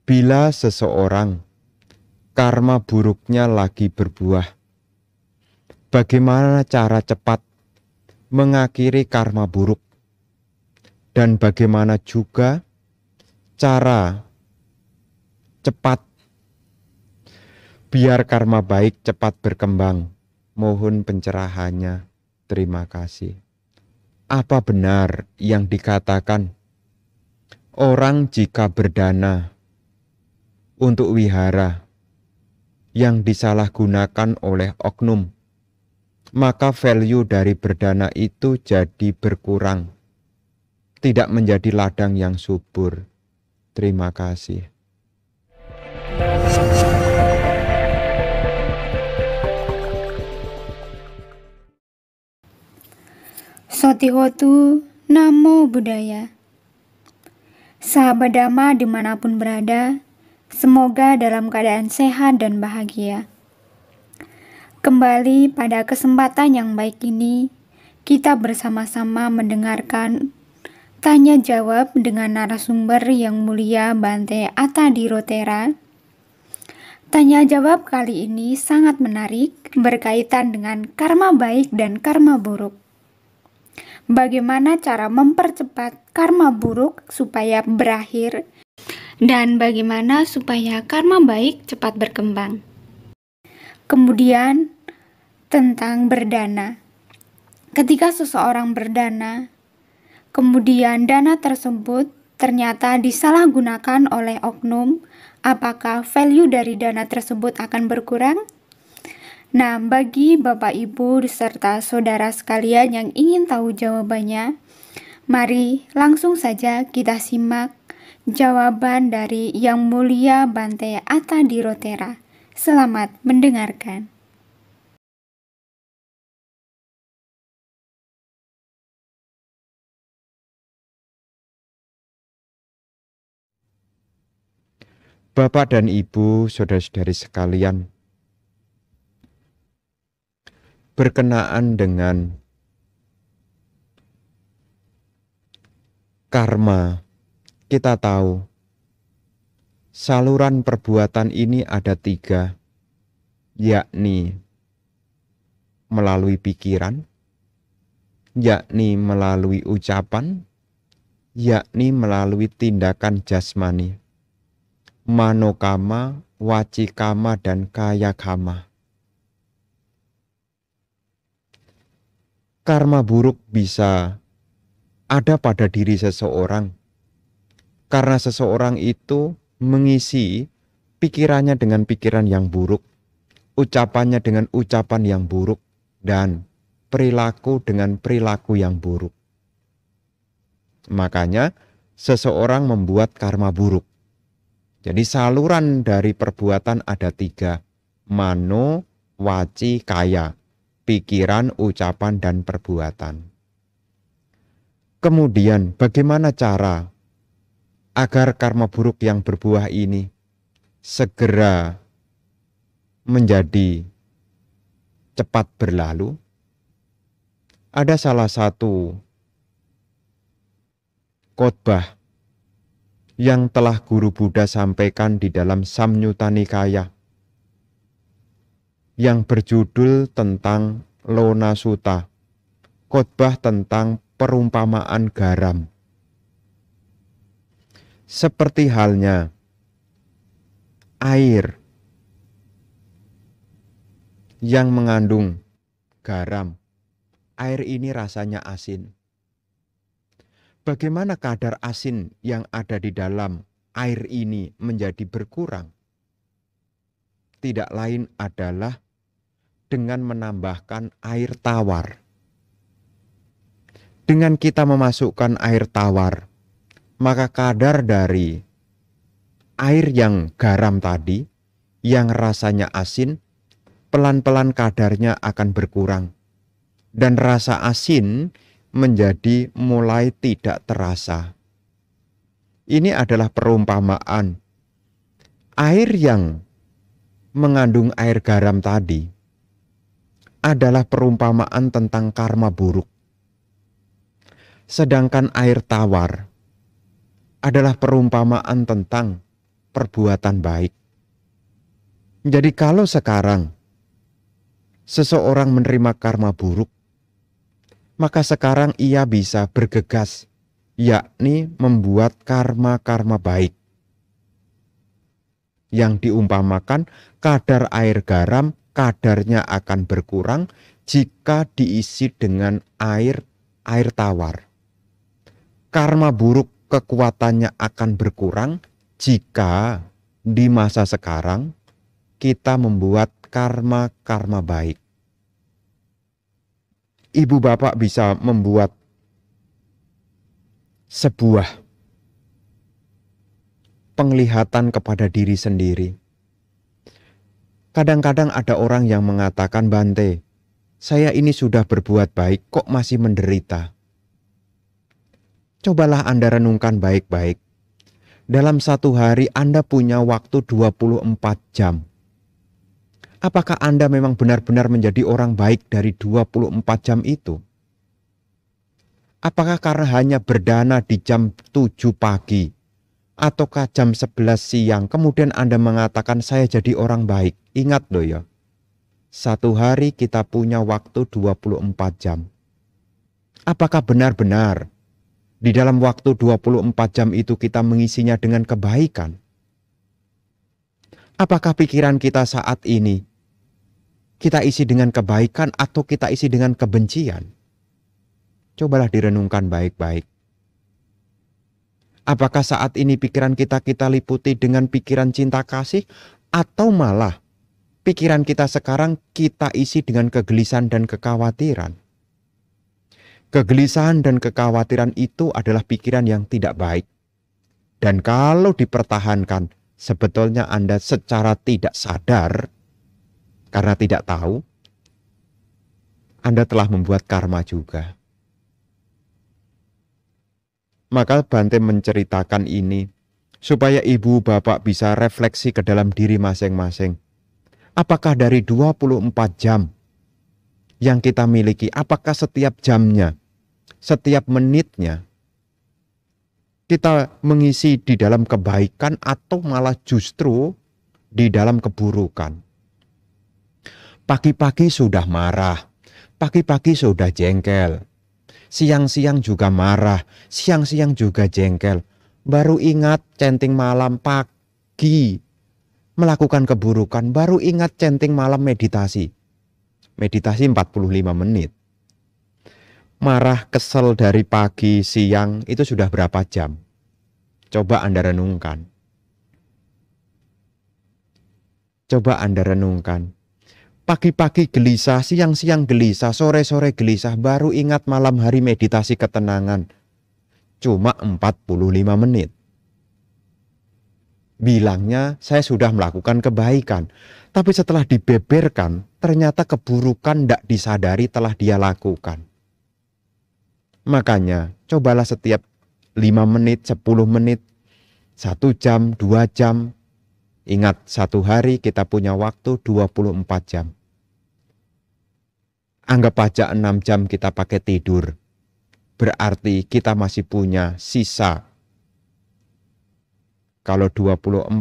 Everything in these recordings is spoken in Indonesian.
Bila seseorang karma buruknya lagi berbuah, bagaimana cara cepat mengakhiri karma buruk? Dan bagaimana juga cara cepat biar karma baik cepat berkembang? Mohon pencerahannya. Terima kasih. Apa benar yang dikatakan orang jika berdana untuk wihara yang disalahgunakan oleh oknum, maka value dari berdana itu jadi berkurang, tidak menjadi ladang yang subur? Terima kasih. Sotihotu, Namo Buddhaya. Sahabat Dhamma dimanapun berada, semoga dalam keadaan sehat dan bahagia. Kembali pada kesempatan yang baik ini, kita bersama-sama mendengarkan tanya jawab dengan narasumber yang mulia Bante Atadirotera. Tanya jawab kali ini sangat menarik, berkaitan dengan karma baik dan karma buruk. Bagaimana cara mempercepat karma buruk supaya berakhir, dan bagaimana supaya karma baik cepat berkembang. Kemudian tentang berdana. Ketika seseorang berdana, kemudian dana tersebut ternyata disalahgunakan oleh oknum, apakah value dari dana tersebut akan berkurang? Nah, bagi Bapak Ibu serta saudara sekalian yang ingin tahu jawabannya, mari langsung saja kita simak jawaban dari Yang Mulia Bante Atadirotera. Selamat mendengarkan. Bapak dan Ibu, saudara-saudari sekalian, berkenaan dengan karma, kita tahu saluran perbuatan ini ada 3, yakni melalui pikiran, yakni melalui ucapan, yakni melalui tindakan jasmani, manokama, wacikama, dan kayakama. Karma buruk bisa ada pada diri seseorang karena seseorang itu mengisi pikirannya dengan pikiran yang buruk, ucapannya dengan ucapan yang buruk, dan perilaku dengan perilaku yang buruk. Makanya seseorang membuat karma buruk. Jadi saluran dari perbuatan ada 3, mano, waci, kaya. Pikiran, ucapan, dan perbuatan. Kemudian bagaimana cara agar karma buruk yang berbuah ini segera menjadi cepat berlalu? Ada salah satu khotbah yang telah Guru Buddha sampaikan di dalam Samyutta Nikaya yang berjudul tentang Lona Sutta, khotbah tentang perumpamaan garam. Seperti halnya air yang mengandung garam, air ini rasanya asin. Bagaimana kadar asin yang ada di dalam air ini menjadi berkurang? Tidak lain adalah dengan menambahkan air tawar. Dengan kita memasukkan air tawar, maka kadar dari air yang garam tadi, yang rasanya asin, pelan-pelan kadarnya akan berkurang. Dan rasa asin menjadi mulai tidak terasa. Ini adalah perumpamaan. Air yang mengandung air garam tadi adalah perumpamaan tentang karma buruk. Sedangkan air tawar adalah perumpamaan tentang perbuatan baik. Jadi kalau sekarang seseorang menerima karma buruk, maka sekarang ia bisa bergegas, yakni membuat karma-karma baik. Yang diumpamakan kadar air garam, kadarnya akan berkurang jika diisi dengan air tawar. Karma buruk kekuatannya akan berkurang jika di masa sekarang kita membuat karma-karma baik. Ibu bapak bisa membuat sebuah penglihatan kepada diri sendiri. Kadang-kadang ada orang yang mengatakan, Bante, saya ini sudah berbuat baik kok masih menderita. Cobalah Anda renungkan baik-baik. Dalam satu hari Anda punya waktu 24 jam. Apakah Anda memang benar-benar menjadi orang baik dari 24 jam itu? Apakah karena hanya berdana di jam 7 pagi ataukah jam 11 siang kemudian Anda mengatakan saya jadi orang baik? Ingat loh ya, satu hari kita punya waktu 24 jam. Apakah benar-benar di dalam waktu 24 jam itu kita mengisinya dengan kebaikan? Apakah pikiran kita saat ini kita isi dengan kebaikan atau kita isi dengan kebencian? Cobalah direnungkan baik-baik. Apakah saat ini pikiran kita liputi dengan pikiran cinta kasih atau malah pikiran kita sekarang kita isi dengan kegelisahan dan kekhawatiran? Kegelisahan dan kekhawatiran itu adalah pikiran yang tidak baik. Dan kalau dipertahankan, sebetulnya Anda secara tidak sadar, karena tidak tahu, Anda telah membuat karma juga. Maka Bante menceritakan ini, supaya ibu bapak bisa refleksi ke dalam diri masing-masing. Apakah dari 24 jam yang kita miliki, apakah setiap jamnya, setiap menitnya, kita mengisi di dalam kebaikan atau malah justru di dalam keburukan? Pagi-pagi sudah marah, pagi-pagi sudah jengkel, siang-siang juga marah, siang-siang juga jengkel, baru ingat centing malam pagi melakukan keburukan, baru ingat centing malam meditasi. Meditasi 45 menit. Marah kesel dari pagi siang itu sudah berapa jam? Coba Anda renungkan. Coba Anda renungkan. Pagi-pagi gelisah, siang-siang gelisah, sore-sore gelisah, baru ingat malam hari meditasi ketenangan. Cuma 45 menit. Bilangnya saya sudah melakukan kebaikan. Tapi setelah dibeberkan, ternyata keburukan tidak disadari telah dia lakukan. Makanya, cobalah setiap 5 menit, 10 menit, 1 jam, 2 jam. Ingat, satu hari kita punya waktu 24 jam. Anggap aja 6 jam kita pakai tidur. Berarti kita masih punya sisa. Kalau 24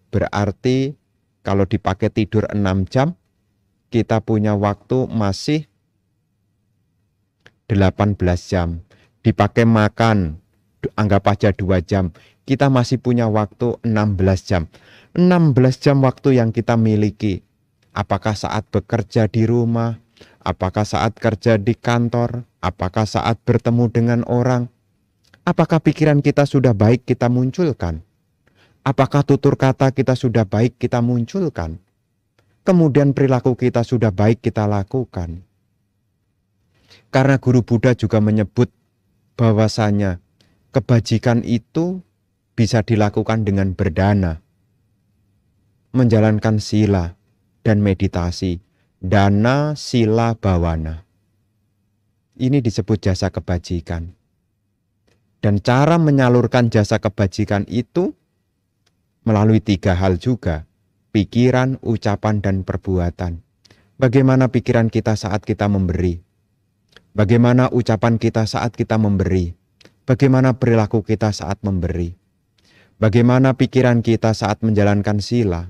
berarti kalau dipakai tidur 6 jam, kita punya waktu masih 18 jam. Dipakai makan, anggap aja 2 jam. Kita masih punya waktu 16 jam. 16 jam waktu yang kita miliki. Apakah saat bekerja di rumah? Apakah saat kerja di kantor? Apakah saat bertemu dengan orang? Apakah pikiran kita sudah baik kita munculkan? Apakah tutur kata kita sudah baik kita munculkan? Kemudian perilaku kita sudah baik kita lakukan. Karena Guru Buddha juga menyebut bahwasanya kebajikan itu bisa dilakukan dengan berdana, menjalankan sila dan meditasi. Dana, sila, bawana. Ini disebut jasa kebajikan. Dan cara menyalurkan jasa kebajikan itu melalui 3 hal juga. Pikiran, ucapan, dan perbuatan. Bagaimana pikiran kita saat kita memberi? Bagaimana ucapan kita saat kita memberi? Bagaimana perilaku kita saat memberi? Bagaimana pikiran kita saat menjalankan sila?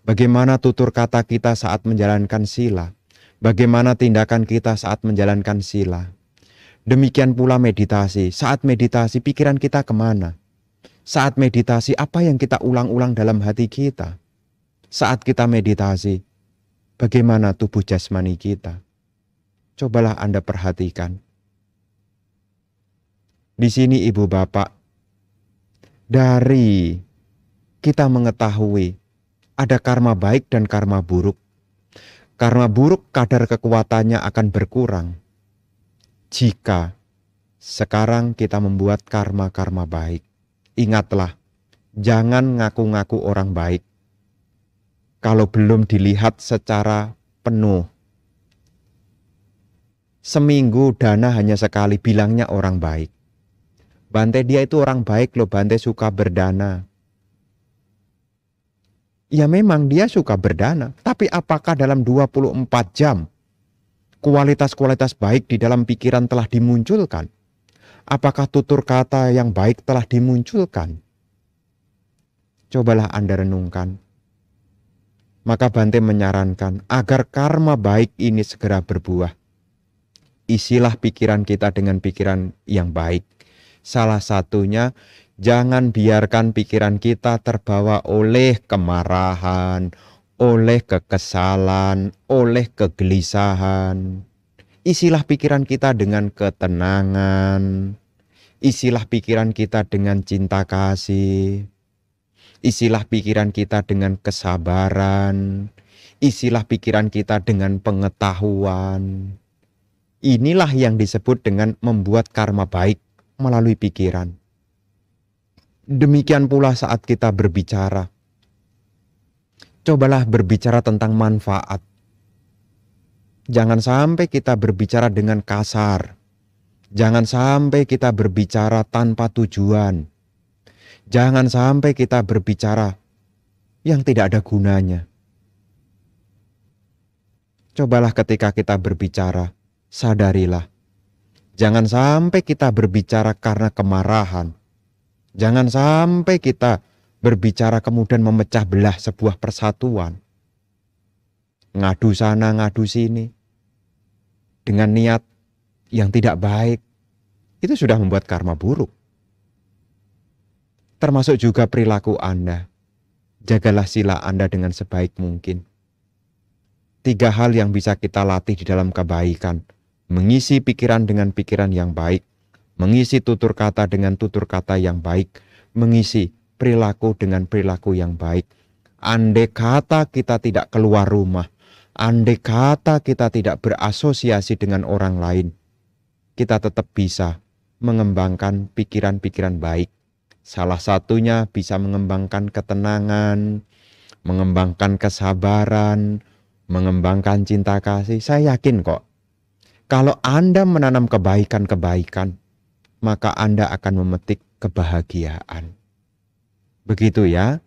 Bagaimana tutur kata kita saat menjalankan sila? Bagaimana tindakan kita saat menjalankan sila? Demikian pula meditasi. Saat meditasi pikiran kita kemana? Saat meditasi apa yang kita ulang-ulang dalam hati kita? Saat kita meditasi, bagaimana tubuh jasmani kita? Cobalah Anda perhatikan. Di sini Ibu Bapak, dari kita mengetahui ada karma baik dan karma buruk. Karma buruk kadar kekuatannya akan berkurang jika sekarang kita membuat karma-karma baik. Ingatlah, jangan ngaku-ngaku orang baik kalau belum dilihat secara penuh. Seminggu dana hanya sekali bilangnya orang baik. Bante, dia itu orang baik loh, Bante suka berdana. Ya memang dia suka berdana, tapi apakah dalam 24 jam kualitas-kualitas baik di dalam pikiran telah dimunculkan? Apakah tutur kata yang baik telah dimunculkan? Cobalah Anda renungkan. Maka Bante menyarankan agar karma baik ini segera berbuah. Isilah pikiran kita dengan pikiran yang baik. Salah satunya, jangan biarkan pikiran kita terbawa oleh kemarahan, oleh kekesalan, oleh kegelisahan. Isilah pikiran kita dengan ketenangan. Isilah pikiran kita dengan cinta kasih. Isilah pikiran kita dengan kesabaran. Isilah pikiran kita dengan pengetahuan. Inilah yang disebut dengan membuat karma baik melalui pikiran. Demikian pula saat kita berbicara. Cobalah berbicara tentang manfaat. Jangan sampai kita berbicara dengan kasar. Jangan sampai kita berbicara tanpa tujuan. Jangan sampai kita berbicara yang tidak ada gunanya. Cobalah ketika kita berbicara, sadarilah. Jangan sampai kita berbicara karena kemarahan. Jangan sampai kita berbicara kemudian memecah belah sebuah persatuan. Ngadu sana, ngadu sini. Dengan niat yang tidak baik. Itu sudah membuat karma buruk. Termasuk juga perilaku Anda. Jagalah sila Anda dengan sebaik mungkin. 3 hal yang bisa kita latih di dalam kebaikan. Mengisi pikiran dengan pikiran yang baik. Mengisi tutur kata dengan tutur kata yang baik. Mengisi perilaku dengan perilaku yang baik. Andai kata kita tidak keluar rumah. Andai kata kita tidak berasosiasi dengan orang lain. Kita tetap bisa mengembangkan pikiran-pikiran baik. Salah satunya bisa mengembangkan ketenangan, mengembangkan kesabaran, mengembangkan cinta kasih. Saya yakin kok, kalau Anda menanam kebaikan-kebaikan, maka Anda akan memetik kebahagiaan. Begitu ya.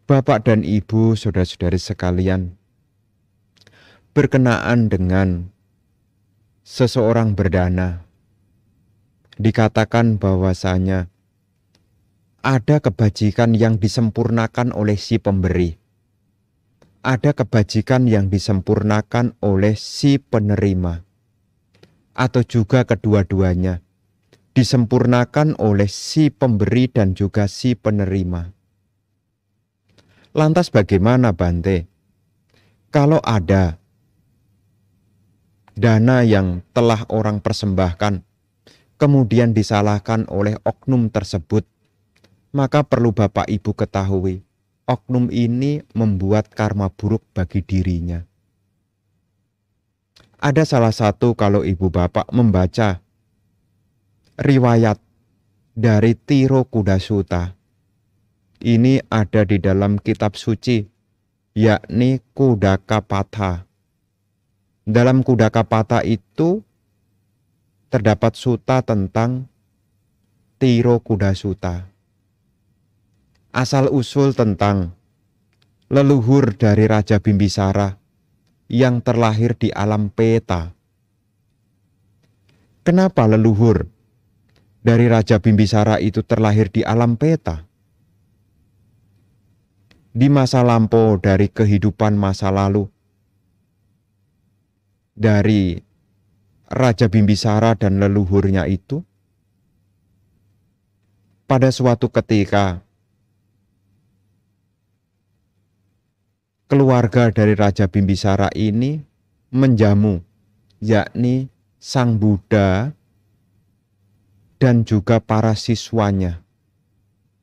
Bapak dan Ibu, saudara-saudari sekalian, berkenaan dengan seseorang berdana, dikatakan bahwasanya ada kebajikan yang disempurnakan oleh si pemberi. Ada kebajikan yang disempurnakan oleh si penerima. Atau juga kedua-duanya disempurnakan oleh si pemberi dan juga si penerima. Lantas bagaimana Bante? Kalau ada dana yang telah orang persembahkan, kemudian disalahkan oleh oknum tersebut, maka perlu Bapak Ibu ketahui, oknum ini membuat karma buruk bagi dirinya. Ada salah satu kalau Ibu Bapak membaca riwayat dari Tiro Kudasuta. Ini ada di dalam kitab suci, yakni Kudakapatha. Dalam Kudakapatha itu terdapat suta tentang Tiro Kudasuta. Asal-usul tentang leluhur dari Raja Bimbisara yang terlahir di alam peta. Kenapa leluhur dari Raja Bimbisara itu terlahir di alam peta? Di masa lampau dari kehidupan masa lalu, dari Raja Bimbisara dan leluhurnya itu, pada suatu ketika keluarga dari Raja Bimbisara ini menjamu, yakni Sang Buddha dan juga para siswanya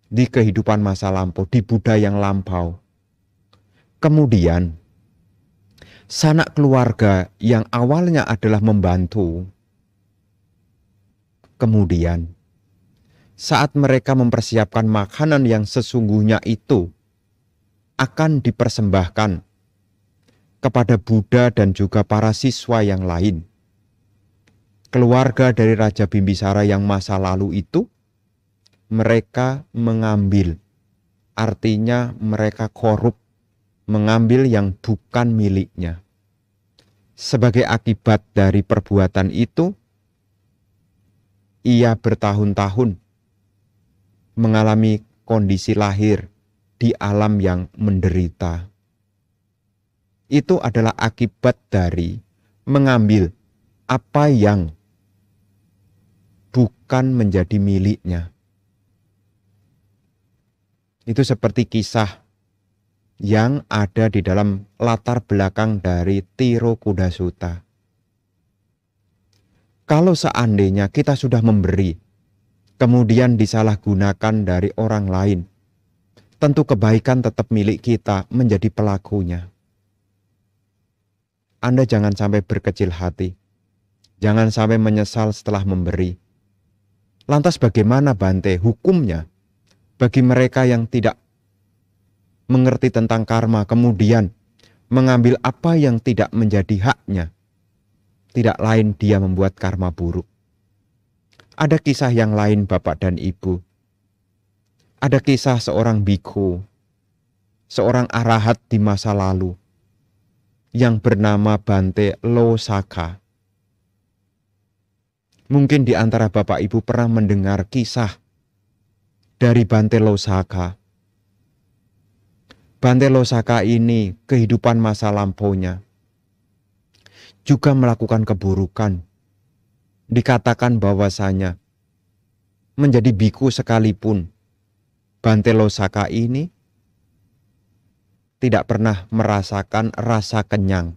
di kehidupan masa lampau, di Buddha yang lampau. Kemudian sanak keluarga yang awalnya adalah membantu, kemudian saat mereka mempersiapkan makanan yang sesungguhnya itu akan dipersembahkan kepada Buddha dan juga para siswa yang lain. Keluarga dari Raja Bimbisara yang masa lalu itu, mereka mengambil, artinya mereka korup, mengambil yang bukan miliknya. Sebagai akibat dari perbuatan itu, ia bertahun-tahun mengalami kondisi lahir di alam yang menderita. Itu adalah akibat dari mengambil apa yang bukan menjadi miliknya. Itu seperti kisah yang ada di dalam latar belakang dari Tiro Kuda Sutta. Kalau seandainya kita sudah memberi, kemudian disalahgunakan dari orang lain, tentu kebaikan tetap milik kita, menjadi pelakunya. Anda jangan sampai berkecil hati. Jangan sampai menyesal setelah memberi. Lantas bagaimana Bante hukumnya bagi mereka yang tidak mengerti tentang karma, kemudian mengambil apa yang tidak menjadi haknya? Tidak lain dia membuat karma buruk. Ada kisah yang lain Bapak dan Ibu. Ada kisah seorang bhikkhu, seorang arahat di masa lalu yang bernama Bante Losaka. Mungkin di antara Bapak Ibu pernah mendengar kisah dari Bante Losaka. Bante Losaka ini kehidupan masa lampaunya juga melakukan keburukan. Dikatakan bahwasanya menjadi biku sekalipun, Bante Losaka ini tidak pernah merasakan rasa kenyang.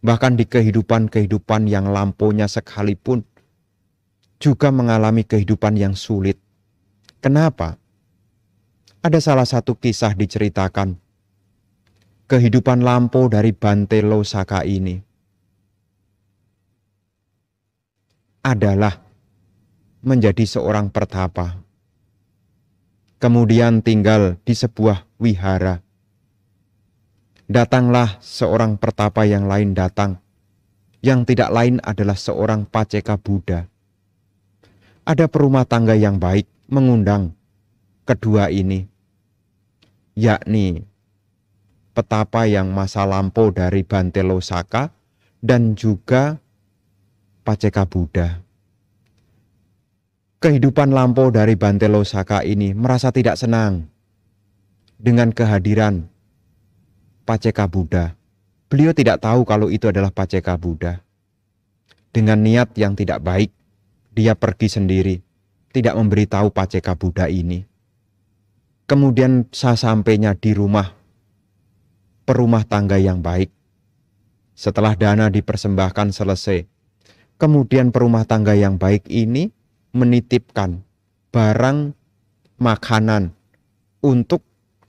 Bahkan di kehidupan-kehidupan yang lampaunya sekalipun juga mengalami kehidupan yang sulit. Kenapa? Ada salah satu kisah diceritakan. Kehidupan lampau dari Bante Losaka ini adalah menjadi seorang pertapa. Kemudian tinggal di sebuah wihara. Datanglah seorang pertapa yang lain datang, yang tidak lain adalah seorang Paceka Buddha. Ada perumah tangga yang baik mengundang kedua ini, yakni petapa yang masa lampau dari Bante Losaka dan juga Paceka Buddha. Kehidupan lampau dari Bante Losaka ini merasa tidak senang dengan kehadiran Paceka Buddha. Beliau tidak tahu kalau itu adalah Paceka Buddha. Dengan niat yang tidak baik, dia pergi sendiri, tidak memberitahu Paceka Buddha ini. Kemudian sesampainya di perumah tangga yang baik, setelah dana dipersembahkan selesai, kemudian perumah tangga yang baik ini menitipkan barang makanan untuk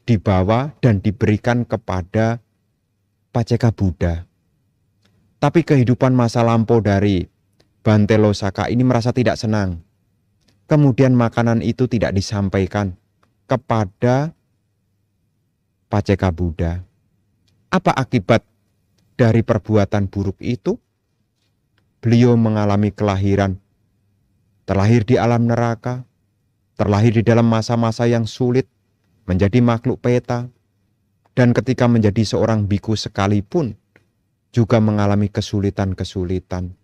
dibawa dan diberikan kepada Paceka Buddha. Tapi kehidupan masa lampau dari Bante Losaka ini merasa tidak senang. Kemudian makanan itu tidak disampaikan kepada Paceka Buddha. Apa akibat dari perbuatan buruk itu? Beliau mengalami kelahiran, terlahir di alam neraka, terlahir di dalam masa-masa yang sulit, menjadi makhluk peta, dan ketika menjadi seorang biku sekalipun, juga mengalami kesulitan-kesulitan.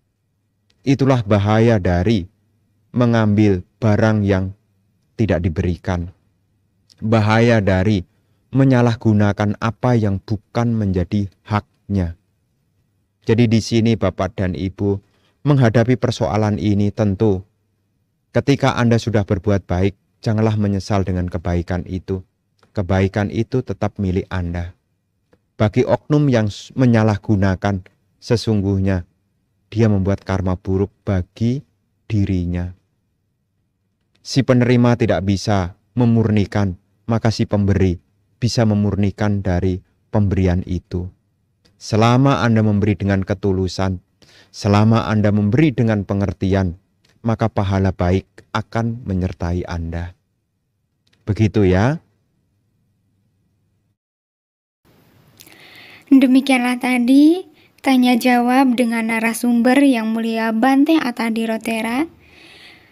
Itulah bahaya dari mengambil barang yang tidak diberikan. Bahaya dari menyalahgunakan apa yang bukan menjadi haknya. Jadi di sini Bapak dan Ibu menghadapi persoalan ini tentu ketika Anda sudah berbuat baik, janganlah menyesal dengan kebaikan itu. Kebaikan itu tetap milik Anda. Bagi oknum yang menyalahgunakan, sesungguhnya dia membuat karma buruk bagi dirinya. Si penerima tidak bisa memurnikan, maka si pemberi bisa memurnikan dari pemberian itu. Selama Anda memberi dengan ketulusan, selama Anda memberi dengan pengertian, maka pahala baik akan menyertai Anda. Begitu ya. Demikianlah tadi tanya jawab dengan narasumber yang mulia Bante Atadirotera.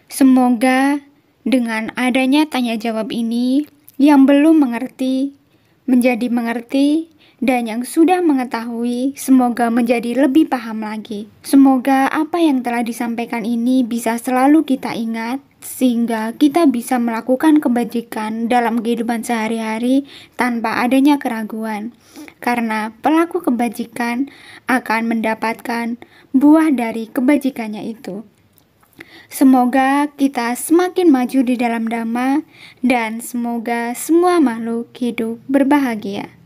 Semoga dengan adanya tanya jawab ini, yang belum mengerti menjadi mengerti, dan yang sudah mengetahui semoga menjadi lebih paham lagi. Semoga apa yang telah disampaikan ini bisa selalu kita ingat, sehingga kita bisa melakukan kebajikan dalam kehidupan sehari-hari tanpa adanya keraguan. Karena pelaku kebajikan akan mendapatkan buah dari kebajikannya itu. Semoga kita semakin maju di dalam Dhamma, dan semoga semua makhluk hidup berbahagia.